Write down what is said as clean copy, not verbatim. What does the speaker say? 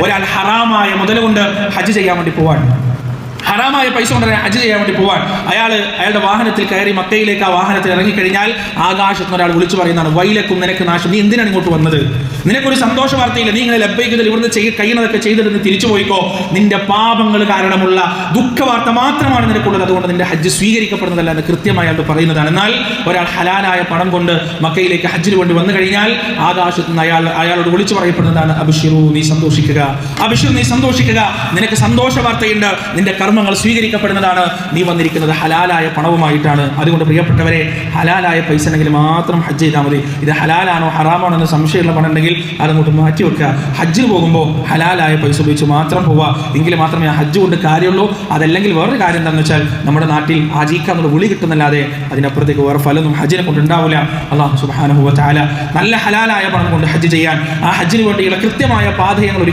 ഒരാൾ ഹറാമായ മുതൽ കൊണ്ട് ഹജ്ജ് ചെയ്യാൻ വേണ്ടി പോവാൻ, ഹറാമായ പൈസ കൊണ്ട് ഹജ്ജ് ചെയ്യാൻ വേണ്ടി പോവാൻ, അയാളുടെ വാഹനത്തിൽ കയറി മക്കയിലേക്ക് ആ വാഹനത്തിൽ ഇറങ്ങിക്കഴിഞ്ഞാൽ ആകാശത്ത് ഒരാൾ വിളിച്ചു പറയുന്നതാണ്, വൈലക്കും നിനക്ക് നാശം, നീ എന്തിനാണ് ഇങ്ങോട്ട് വന്നത്? നിനക്കൊരു സന്തോഷ വാർത്തയില്ല, നീ ഇങ്ങനെ ലബ്ബൈക്കതിൽ ഇവിടുന്ന് കഴിയുന്നതൊക്കെ ചെയ്തിട്ട് തിരിച്ചു പോയിക്കോ, നിന്റെ പാപങ്ങൾ കാരണമുള്ള ദുഃഖവാർത്ത മാത്രമാണ് നിനക്കുള്ളത്, അതുകൊണ്ട് നിന്റെ ഹജ്ജ് സ്വീകരിക്കപ്പെടുന്നതല്ല എന്ന് കൃത്യമായി അയാൾ പറയുന്നതാണ്. എന്നാൽ ഒരാൾ ഹലാലായ പണം കൊണ്ട് മക്കയിലേക്ക് ഹജ്ജിന് വേണ്ടി വന്നു കഴിഞ്ഞാൽ ആകാശത്ത് നിന്ന് അയാളോട് വിളിച്ചു പറയപ്പെടുന്നതാണ്, അബ്ശിറൂ, നീ സന്തോഷിക്കുക, അബ്ശിർ, നീ സന്തോഷിക്കുക, നിനക്ക് സന്തോഷ വാർത്തയുണ്ട്, നിന്റെ കർമ്മങ്ങൾ സ്വീകരിക്കപ്പെടുന്നതാണ്, നീ വന്നിരിക്കുന്നത് ഹലാലായ പണവുമായിട്ടാണ്. അതുകൊണ്ട് പ്രിയപ്പെട്ടവരെ, ഹലാലായ പൈസ ഉണ്ടെങ്കിൽ മാത്രം ഹജ്ജ് ചെയ്താൽ മതി. ഇത് ഹലാലാണോ ഹറാമാണോ എന്ന് സംശയമുള്ള പണം ഉണ്ടെങ്കിൽ അതങ്ങോട്ട് മാറ്റി വെക്കുക. ഹജ്ജിന് പോകുമ്പോൾ ഹലാലായ പൈസ ഉപയോഗിച്ച് മാത്രം പോവുക, എങ്കിൽ മാത്രമേ ആ ഹജ്ജ് കൊണ്ട് കാര്യമുള്ളൂ. അതല്ലെങ്കിൽ വേറൊരു കാര്യം എന്താണെന്ന് വെച്ചാൽ, നമ്മുടെ നാട്ടിൽ ആജീക്കാന്നുള്ള വിളി കിട്ടുന്നല്ലാതെ അതിനപ്പുറത്തേക്ക് വേറെ ഫലമൊന്നും ഹജ്ജിനെ കൊണ്ട് ഉണ്ടാവില്ല. അല്ലാഹു സുബ്ഹാനഹു വ തആല നല്ല ഹലാലായ പണം കൊണ്ട് ഹജ്ജ് ചെയ്യാൻ, ആ ഹജ്ജിന് വേണ്ടിയുള്ള കൃത്യമായ പാതയങ്ങൾ